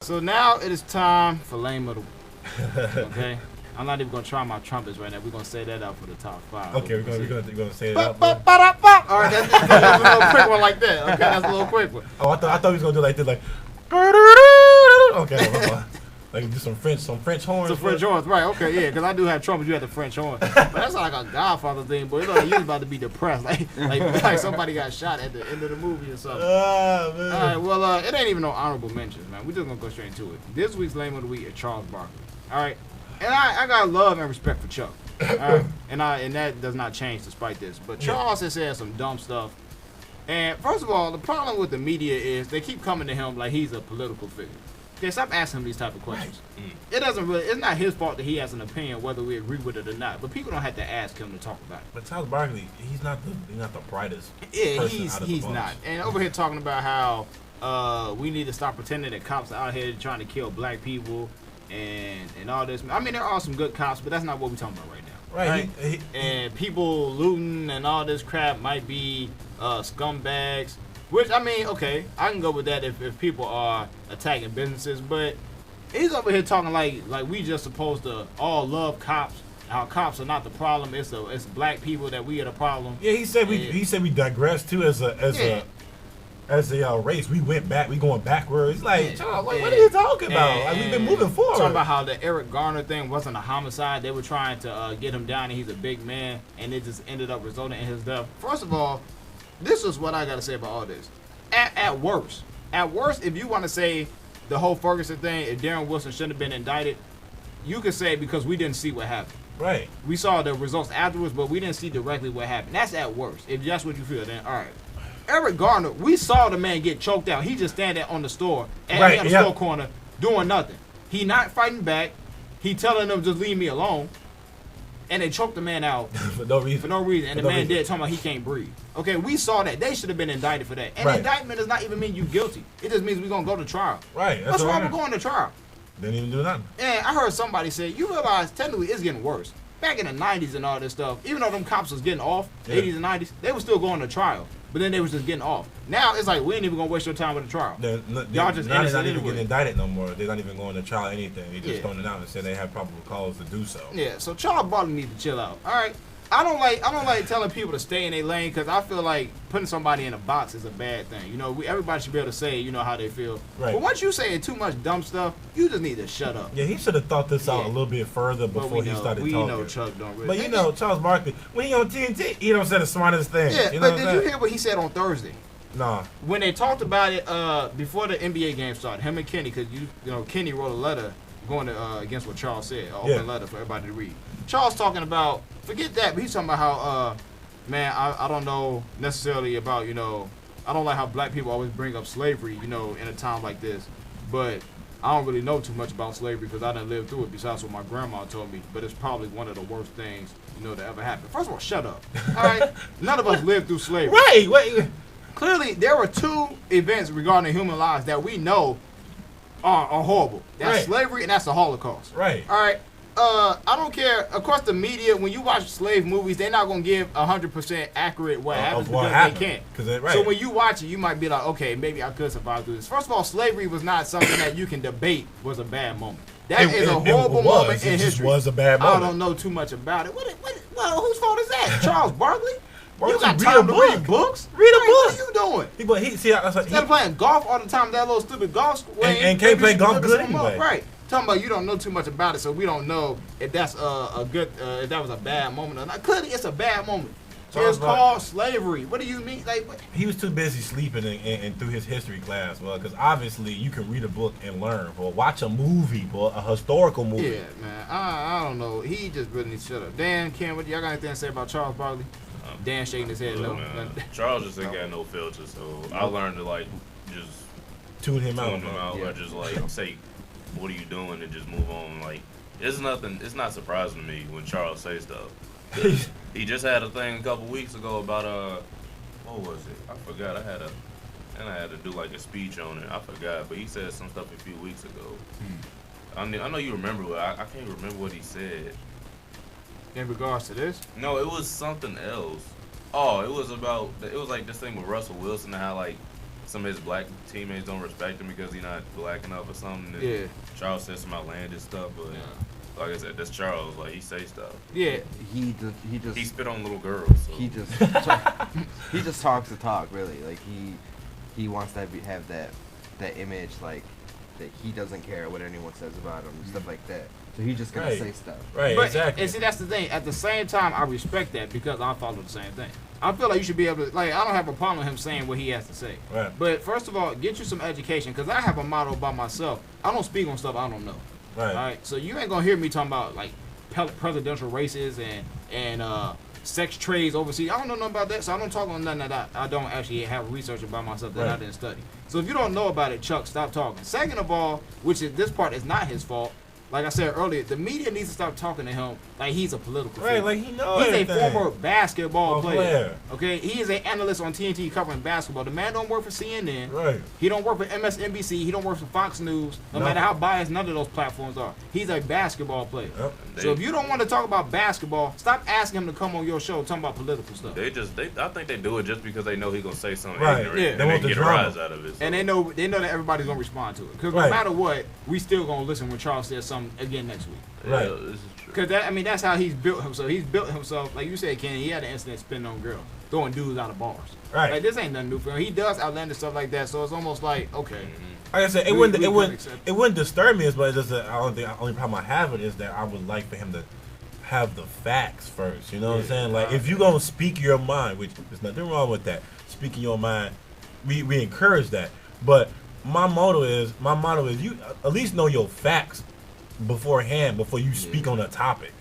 So now it is time for lame of the week. Okay? I'm not even gonna try my trumpets right now. We're gonna say that out for the top 5. Okay, we're gonna say it All out. right, that's a little quick one like that. Okay, that's a little quick one. Oh, I thought he was gonna do like this, like. Okay, like do some French horns. Some French horns, right? Okay, yeah, because I do have trumpets. You have the French horn, but that's like a Godfather thing. But it's like you about to be depressed, like somebody got shot at the end of the movie or something. Ah, man. All right, well, it ain't even no honorable mentions, man. We're just gonna go straight into it. This week's lame of the week is Charles Barkley. All right, and I got love and respect for Chuck. All right, and that does not change despite this. But Charles has said some dumb stuff. And first of all, the problem with the media is they keep coming to him like he's a political figure. Okay, stop asking him these type of questions. Right. It's not his fault that he has an opinion whether we agree with it or not. But people don't have to ask him to talk about it. But Charles Barkley, he's not the brightest. Yeah, person out of the he's bunch. not. And over here talking about how we need to stop pretending that cops are out here trying to kill black people and all this. I mean, there are some good cops, but that's not what we're talking about right now. Right. And people looting and all this crap might be scumbags. Which, I mean, okay, I can go with that if people are attacking businesses, but he's over here talking like we just supposed to all love cops. How cops are not the problem. It's black people that we are the problem. Yeah, he said we digressed too as a race. We went back. We going backwards. Like, Charles, what are you talking about? Like, we've been moving forward. Talking about how the Eric Garner thing wasn't a homicide. They were trying to get him down, and he's a big man, and it just ended up resulting in his death. First of all, this is what I got to say about all this. At worst, if you want to say the whole Ferguson thing, if Darren Wilson shouldn't have been indicted, you could say because we didn't see what happened. Right. We saw the results afterwards, but we didn't see directly what happened. That's at worst. If that's what you feel, then all right. Eric Garner, we saw the man get choked out. He just standing on the store, store corner, doing nothing. He not fighting back. He telling them just leave me alone. And they choked the man out for no reason. And the man dead, talking about he can't breathe. Okay, we saw that. They should have been indicted for that. And indictment does not even mean you guilty. It just means we're going to go to trial. Right. What's wrong with going to trial? Didn't even do nothing. And I heard somebody say, you realize technically it's getting worse. Back in the 90s and all this stuff, even though them cops was getting off, 80s and 90s, they were still going to trial. But then they was just getting off. Now it's like, we ain't even going to waste your time with the trial. Y'all just not even anyway. getting indicted no more. They're not even going to trial or anything. They just throwing it out and said they have probable cause to do so. Yeah, so Charles Barkley needs to chill out. All right. I don't like telling people to stay in their lane because I feel like putting somebody in a box is a bad thing. You know, everybody should be able to say, how they feel. Right. But once you say too much dumb stuff, you just need to shut up. Yeah, he should have thought this out a little bit further before he started talking. We know Chuck don't really. But Charles Barkley, when he on TNT, he don't say the smartest thing. Yeah, but did you hear what he said on Thursday? Nah. When they talked about it before the NBA game started, him and Kenny, because Kenny wrote a letter going against what Charles said, an open letter for everybody to read. Charles talking about, forget that, but he's talking about how, man, I don't know necessarily about, I don't like how black people always bring up slavery, in a time like this. But I don't really know too much about slavery because I didn't live through it besides what my grandma told me. But it's probably one of the worst things, to ever happen. First of all, shut up. All right? None of us lived through slavery. Right. Wait. Clearly, there were two events regarding human lives that we know are horrible. That's slavery and that's the Holocaust. Right. All right. I don't care. Of course, the media, when you watch slave movies, they're not going to give 100% accurate what happens because they can't. So when you watch it, you might be like, okay, maybe I could survive through this. First of all, slavery was not something that you can debate was a bad moment. That is a horrible moment in history. It was a bad moment. I don't know too much about it. Well, whose fault is that? Charles Barkley? You got time to read books? Read a book. What are you doing? Instead of playing golf all the time, that little stupid golf swing. And can't play golf good anyway. Right. Talking about you don't know too much about it, so we don't know if that's if that was a bad moment or not. Clearly, it's a bad moment. It's called slavery. What do you mean? He was too busy sleeping and through his history class, because obviously you can read a book and learn, or watch a movie, a historical movie. Yeah, man. I don't know. He just really needs to shut up. Dan, Ken, y'all got anything to say about Charles Barkley? Dan shaking his head. No. Charles just ain't got no filter, so I learned to just tune him out, or just say, "What are you doing?" and just move on. It's nothing. It's not surprising to me when Charles says stuff. He just had a thing a couple weeks ago about what was it? I forgot. I had to do a speech on it. I forgot, but he said some stuff a few weeks ago. I know you remember it. I can't remember what he said. In regards to this? No, it was something else. Oh, it was like this thing with Russell Wilson and how some of his black teammates don't respect him because he's not black enough or something. And Yeah. Charles said some outlandish stuff, but like I said, that's Charles. Like, he say stuff. Yeah. He just He spit on little girls. So. he just he just talks the talk, really. Like he wants to have that image, like that he doesn't care what anyone says about him and stuff like that. So he's just gonna say stuff. Right, But, exactly. And see, that's the thing. At the same time, I respect that because I follow the same thing. I feel like you should be able to, like, I don't have a problem with him saying what he has to say. Right. But first of all, get you some education because I have a motto by myself. I don't speak on stuff I don't know. Right. All right. So you ain't gonna hear me talking about like presidential races and sex trades overseas. I don't know nothing about that, so I don't talk on nothing that I don't actually have research about myself that I didn't study. So if you don't know about it, Chuck, stop talking. Second of all, which is this part is not his fault. Like I said earlier, the media needs to stop talking to him like he's a political figure. Right, like he knows He's everything. a former basketball player. player. Okay, he is an analyst on TNT covering basketball. The man don't work for CNN. Right. He don't work for MSNBC. He don't work for Fox News. No matter how biased none of those platforms are, he's a basketball player. Yep. So if you don't want to talk about basketball, stop asking him to come on your show talking about political stuff. I think they do it just because they know he's gonna say something Right. ignorant, Yeah. and They want they the get a drama. rise out of it. So. And they know that everybody's gonna respond to it. Because Right. no matter what, we still gonna listen when Charles says something again next week. Right. Yeah, this is true. Because that's how he's built himself. He's built himself, like you said, Kenny. He had an incident spitting on girls, throwing dudes out of bars. Right. Like this ain't nothing new for him. He does outlandish stuff like that, so it's almost like okay. Like I said, We wouldn't disturb me as much as the only problem I have with it is that I would like for him to have the facts first. You know what I'm saying? Like if you gonna speak your mind, which there's nothing wrong with that, speaking your mind, we encourage that. But my motto is you at least know your facts beforehand before you speak on a topic.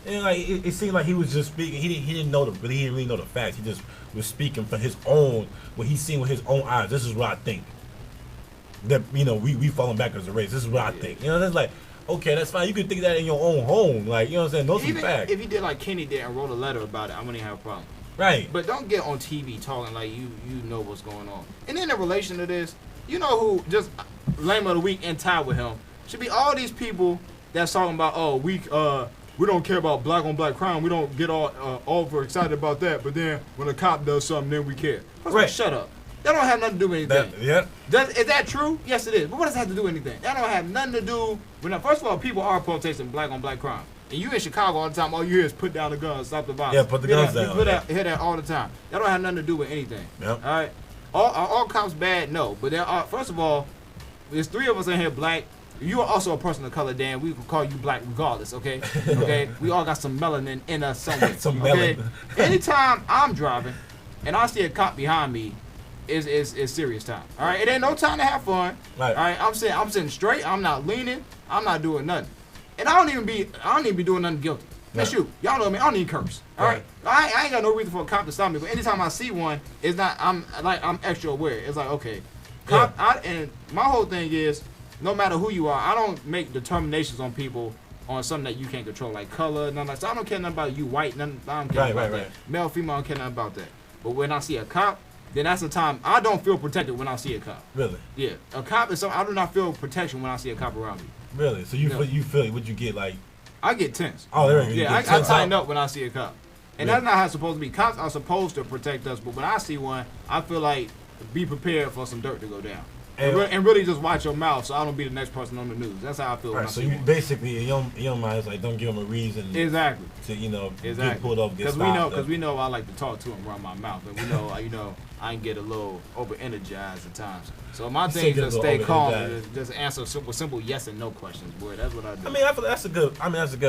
And like it seemed like he was just speaking. He didn't really know the facts. He just was speaking for his own what he's seen with his own eyes. This is what I think. That we falling back as a race. This is what I think. That's like okay, that's fine. You can think that in your own home. Like you know what I'm saying. Know some Even facts. if he did like Kenny did and wrote a letter about it, I wouldn't have a problem. Right. But don't get on TV talking like you know what's going on. And then in relation to this, you know who just lame of the week and tied with him should be all these people that's talking about we don't care about black on black crime. We don't get all over excited about that. But then when a cop does something, then we care. Right. Shut up. That don't have nothing to do with anything. Is that true? Yes, it is. But what does that have to do with anything? That don't have nothing to do with. First of all, people are protesting black on black crime. And you in Chicago all the time, all you hear is put down the guns, stop the violence. Yeah, put the guns down. You hear that all the time. That don't have nothing to do with anything. Yep. All right? Are all cops bad? No. But there are, first of all, there's three of us in here black. You are also a person of color, Dan. We can call you black regardless, okay? Okay? We all got some melanin in us somewhere. Some okay? melanin. Anytime I'm driving and I see a cop behind me, is serious time. All right? It ain't no time to have fun. Right. All right? I'm sitting straight. I'm not leaning. I'm not doing nothing. And I don't even be doing nothing guilty. Man, Right. shoot, y'all know me. I don't even curse. All right. I ain't got no reason for a cop to stop me. But anytime I see one, it's not. I'm extra aware. It's like okay, cop. And my whole thing is, no matter who you are, I don't make determinations on people on something that you can't control, like color, nothing like that. So I don't care nothing about you white. Nothing. I don't care about that. Male, female, I don't care nothing about that. But when I see a cop, then that's the time I don't feel protected when I see a cop. Really. Yeah, a cop is something I do not feel protection when I see a cop around me. Really. So you feel would you get like? I get tense. Oh, there you go. Yeah, I tighten up when I see a cop. And that's not how it's supposed to be. Cops are supposed to protect us, but when I see one, I feel like be prepared for some dirt to go down. And really just watch your mouth so I don't be the next person on the news. That's how I feel when I So see you one. basically, in your mind, it's like, don't give them a reason Exactly. to, Exactly. get pulled up, get stopped. Because we know I like to talk to him around my mouth. And we know, I can get a little over-energized at times. So my thing is to stay calm and just answer simple yes and no questions, boy. That's what I do. I mean, I feel that's a good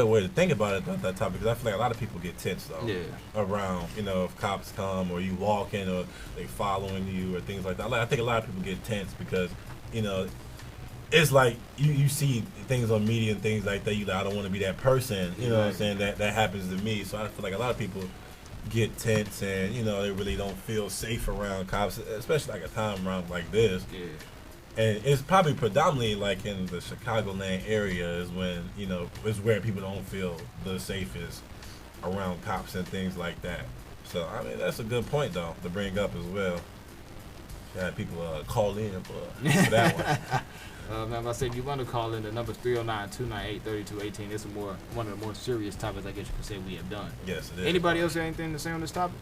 way to think about it, that topic, because I feel like a lot of people get tense, though. Yeah. Around, if cops come or you walk in or they following you or things like that. I think a lot of people get tense because, it's like you see things on media and things like that. You like, I don't want to be that person. You know what I'm saying? That happens to me. So I feel like a lot of people get tense and they really don't feel safe around cops, especially like a time around like this. Yeah. And it's probably predominantly like in the Chicagoland area is when is where people don't feel the safest around cops and things like that. So I mean that's a good point though to bring up as well. Had people call in for that one. Man, I said if you want to call in, the number's 309-298-3218. It's one of the more serious topics I guess you could say we have done. Yes, it is. Anybody else have anything to say on this topic?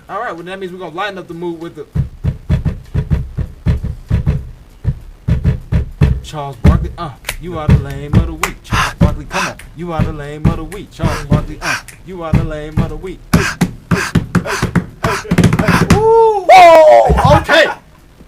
All right, well that means we're gonna lighten up the mood with the Charles Barkley, you are the lame of the week. Charles Barkley, come on, you are the lame of the week. Charles Barkley, you are the lame of the week.